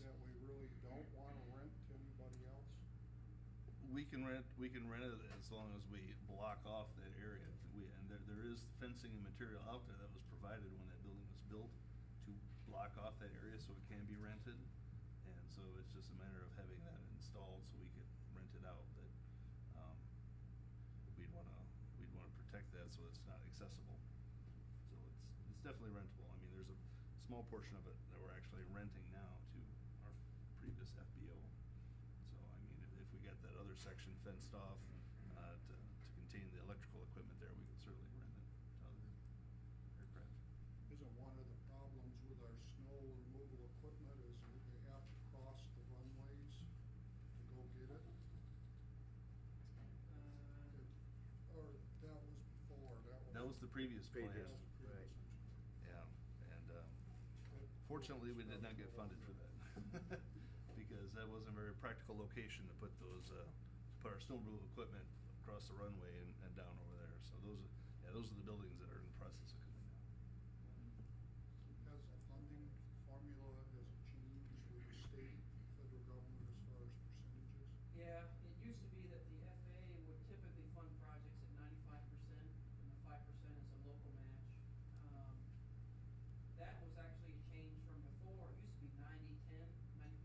that we really don't wanna rent to anybody else? We can rent it as long as we block off that area. And there is fencing and material out there that was provided when that building was built to block off that area so it can be rented. And so it's just a matter of having that installed so we could rent it out. But we'd wanna protect that so it's not accessible. So it's definitely rentable. I mean, there's a small portion of it that we're actually renting now to our previous FBO. So, I mean, if we get that other section fenced off to contain the electrical equipment there, we could certainly rent it to other aircraft. Isn't one of the problems with our snow removal equipment is that they have to cross the runways to go get it? Or that was before, That was the previous plan. Previous. Right. Yeah, and fortunately, we did not get funded for that. Because that wasn't a very practical location to put those, to put our snow removal equipment across the runway and down over there. So those are the buildings that are in the process of coming down. Has the funding formula, has it changed with the state, federal government as far as percentages? Yeah, it used to be that the FAA would typically fund projects at 95%, and the 5% is a local match. That was actually a change from before. It used to be 90%, 10%.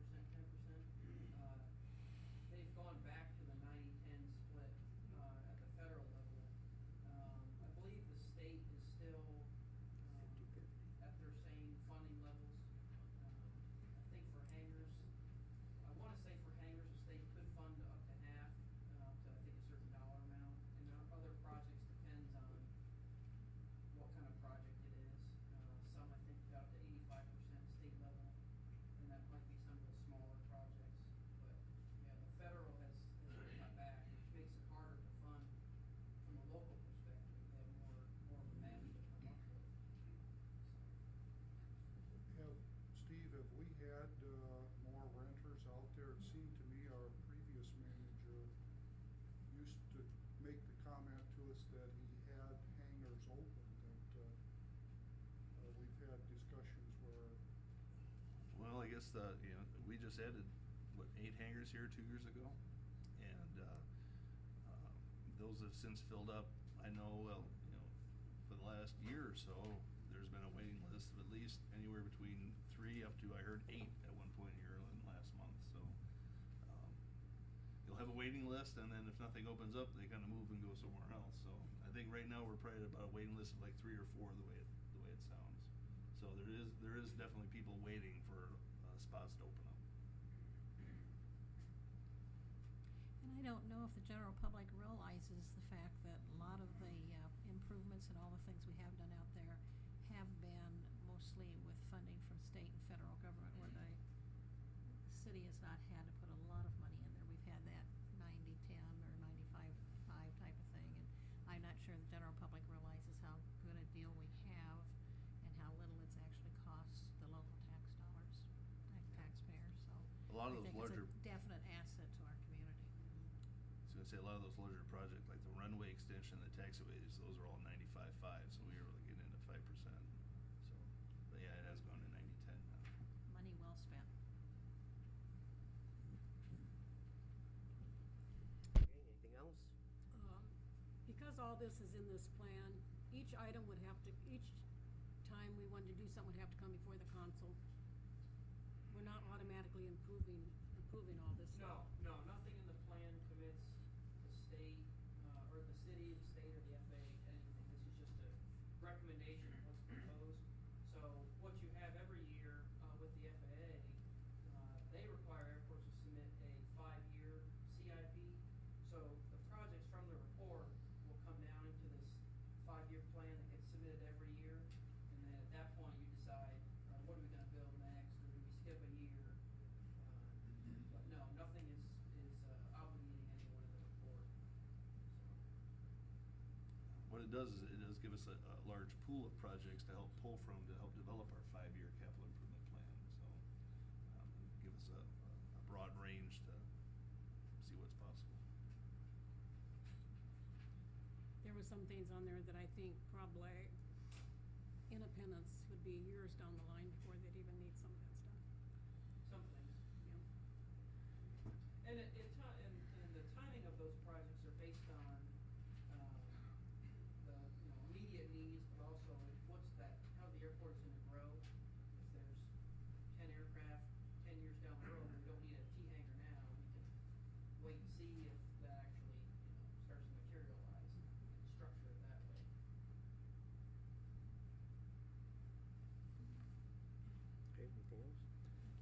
They've gone back to the 90-10 split at the federal level. I believe the state is still at their same funding levels. I think for hangars, I want to say for hangars, the state could fund up to half, to I think a certain dollar amount. And there are other projects, depends on what kind of project it is. Some I think up to 85% state level, and that might be some of the smaller projects. But yeah, the federal has cut back, which makes it harder to fund from a local perspective. They have more of a match to come up with. Steve, have we had more renters out there? It seemed to me our previous manager used to make the comment to us that he had hangars open, that we've had discussions where... Well, I guess we just added, 8 hangars here 2 years ago? And those have since filled up. I know, for the last year or so, there's been a waiting list of at least anywhere between 3 up to, I heard, 8 at one point here in the last month. So you'll have a waiting list, and then if nothing opens up, they kind of move and go somewhere else. So I think right now we're probably at about a waiting list of like 3 or 4 the way it sounds. So there is definitely people waiting for spots to open up. And I don't know if the general public realizes the fact that a lot of the improvements and all the things we have done out there have been mostly with funding from state and federal government, where the city has not had to put a lot of money in there. We've had that 90-10 or 95-5 type of thing, and I'm not sure the general public realizes how good a deal we have and how little it's actually cost the local taxpayers. So A lot of I those think larger- it's a definite asset to our community. I was gonna say, a lot of those larger projects, like the runway extension, the taxiways, those are all 95-5, so we were really getting into 5%. So, but yeah, it has gone to 90-10 now. Money well spent. Okay, anything else? Because all this is in this plan, each item would have to, each time we wanted to do something would have to come before the council. We're not automatically improving all this stuff. No, nothing in the plan commits the state, or the city, the state, or the FAA to anything. This is just a recommendation of what's proposed. So what you have every year with the FAA, they require airports to submit a 5-year CIP. So the projects from the report will come down into this 5-year plan that gets submitted every year. And then at that point, you decide, what are we going to build next, or do we skip a year? But no, nothing is obligating anyone in the report. What it does is it does give us a large pool of projects to help pull from to help develop our 5-year capital improvement plan. So give us a broad range to see what's possible. There were some things on there that I think probably Independence would be years down the line before they'd even need some of that stuff. Some things,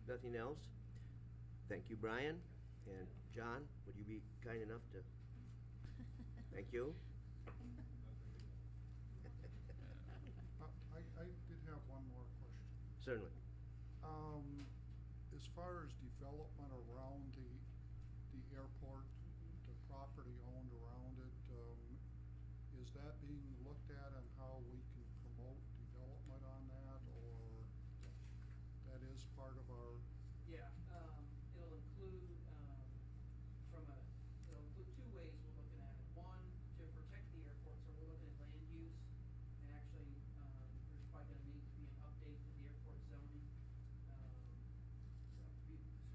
Nothing else? Thank you, Brian. And John, would you be kind enough to, thank you? I did have one more question. Certainly. As far as development around the airport, the property owned around it, is that being looked at and how we can promote development on that, or that is part of our? Yeah, it'll include, it'll include two ways we're looking at it. One, to protect the airport, so we're looking at land use, and actually, there's probably gonna need to be an update to the airport zoning.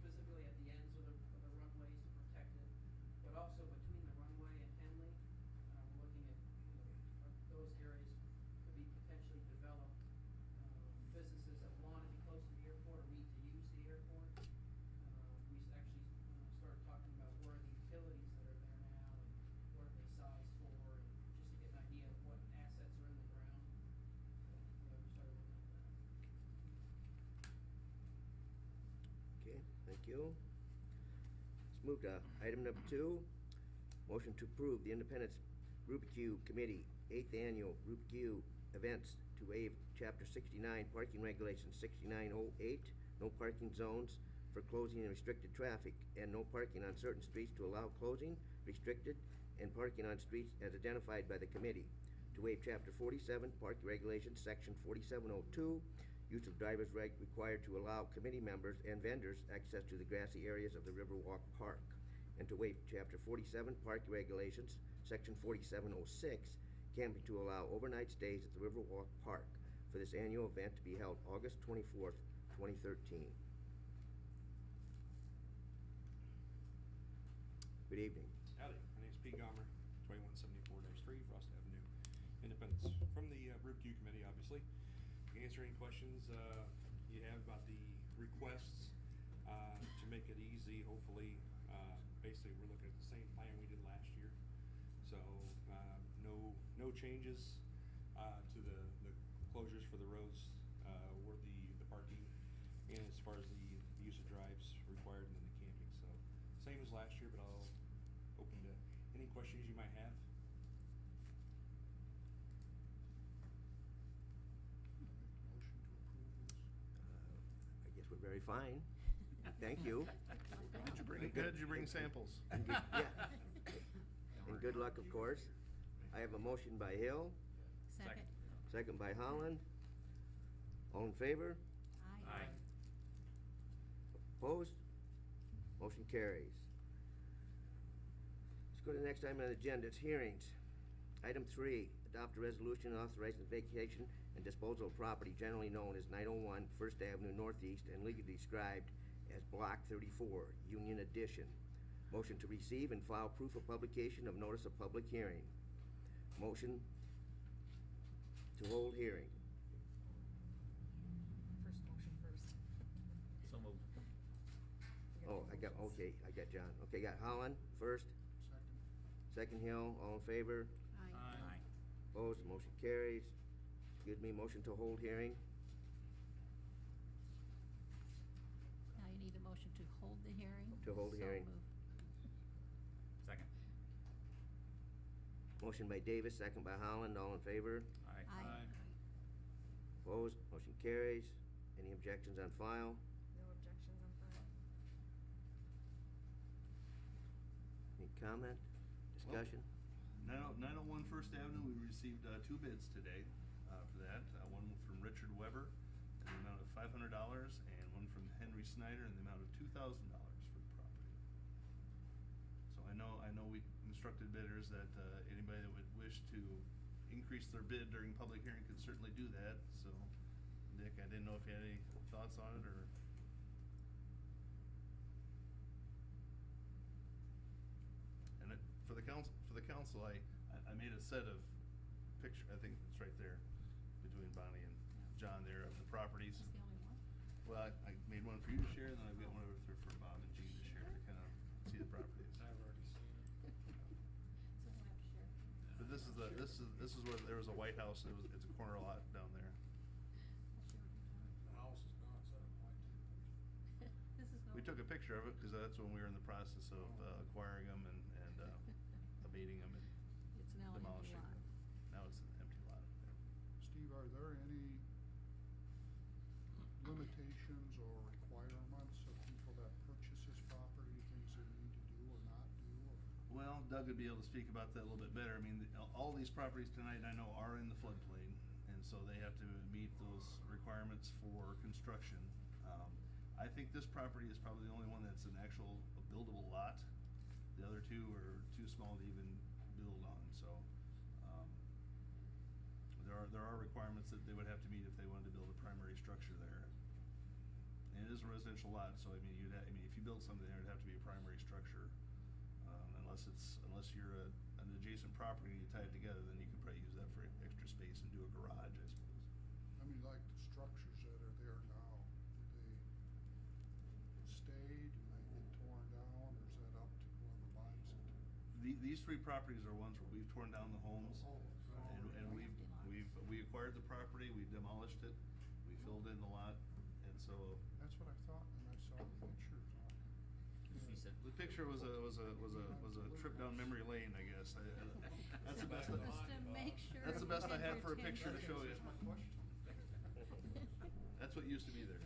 Specifically at the ends of the runways to protect it, but also between the runway and Henley, we're looking at, those areas could be potentially developed. Businesses that wanna be close to the airport or need to use the airport. We actually started talking about where are the utilities that are there now and what are they sized for, and just to get an idea of what assets are in the ground. So, we started looking at that. Okay, thank you. Let's move to item number 2. Motion to approve the Independence Rubikyu Committee 8th Annual Rubikyu Events to waive Chapter 69 Parking Regulations 6908, no parking zones for closing and restricted traffic, and no parking on certain streets to allow closing, restricted, and parking on streets as identified by the committee. To waive Chapter 47 Parking Regulations Section 4702, use of driver's required to allow committee members and vendors access to the grassy areas of the Riverwalk Park. And to waive Chapter 47 Parking Regulations Section 4706, camping to allow overnight stays at the Riverwalk Park for this annual event to be held August 24th, 2013. Good evening. Howdy, my name's Pete Gomer, 2174-3 Frost Avenue, Independence. From the Rubikyu Committee, obviously. Answer any questions you have about the requests to make it easy, hopefully. Basically, we're looking at the same plan we did last year. So, no changes to the closures for the roads or the parking, and as far as the use of drives required and then the camping. So, same as last year, but I'll open to any questions you might have. Motion to approve this. I guess we're very fine. Thank you. Did you bring samples? And good, yeah. And good luck, of course. I have a motion by Hill, Second. second by Holland. All in favor? Aye. Opposed? Motion carries. Let's go to the next item on the agenda, it's hearings. Item 3, adopt a resolution authorizing the vacation and disposal of property generally known as 901 First Avenue Northeast and legally described as Block 34, Union Edition. Motion to receive and file proof of publication of notice of public hearing. Motion to hold hearing. First motion first. So moved. Oh, I got John. Okay, got Holland first, Second. second Hill, all in favor? Aye. Opposed, motion carries. Excuse me, motion to hold hearing. Now you need a motion to hold the hearing. To hold So hearing. moved. Second. Motion by Davis, second by Holland, all in favor? Aye. Opposed, motion carries. Any objections on file? No objections on file. Any comment, discussion? 901 First Avenue, we received 2 bids today for that. One from Richard Weber in the amount of $500, and one from Henry Snyder in the amount of $2,000 for the property. So I know we instructed bidders that anybody that would wish to increase their bid during public hearing could certainly do that. So, Dick, I didn't know if you had any thoughts on it, or? And for the council, I made a set of picture, I think it's right there, between Bonnie and John there, of the properties. That's the only one. Well, I made one for you to share, and then I've got one over there for Bob and Jean to share, to kind of see the properties. I've already seen it. So we'll have to share. But this is where there was a White House, and it's a corner lot down there. The house is gone, so I don't like it. picture of it, cause that's when we were in the process of acquiring them and abating them and It's now an empty demolishing lot. them. Now it's an empty lot. Steve, are there any limitations or requirements of people that purchase this property, things they need to do or not do, or? Well, Doug would be able to speak about that a little bit better. I mean, all these properties tonight I know are in the floodplain, and so they have to meet those requirements for construction. I think this property is probably the only one that's an actual buildable lot. The other two are too small to even build on, so, there are requirements that they would have to meet if they wanted to build a primary structure there. And it is a residential lot, so I mean, if you build something there, it'd have to be a primary structure. Unless you're an adjacent property and you tie it together, then you can probably use that for extra space and do a garage, I suppose. I mean, like the structures that are there now, do they stay, do they get torn down, or is that up to whoever buys it? These three properties are ones where we've torn down the homes, and we acquired the property, we demolished it, we filled in the lot, and so. That's what I thought when I saw the pictures on it. The picture was a trip down memory lane, I guess. That's the best. Just to make sure. That's the best I you had your for a picture to attention. show you. That's my question. That's what used to be there.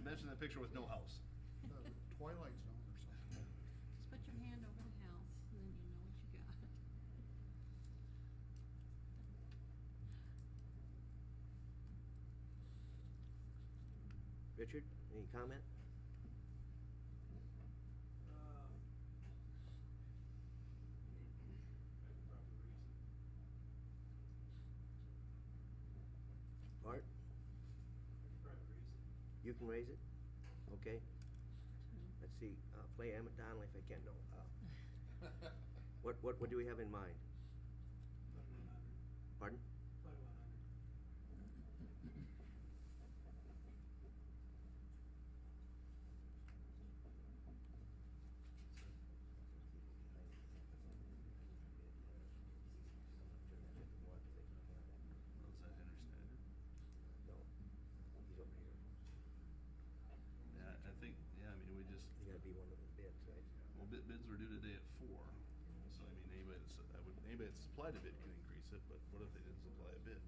Imagine that picture with no house. The Twilight Zone or something. Just put your hand over the house, and then you know what you got. Richard, any comment? Art? You can raise it? Okay. Let's see, play Emmett Donnelly if I can, no. What do we have in mind? Pardon? Was that interstandard? No, he's over here. Yeah, I think, I mean, we just, He gotta be one of the bids, right? well, bids were due today at 4. So, I mean, anybody that supplied a bid can increase it, but what if they didn't supply a bid?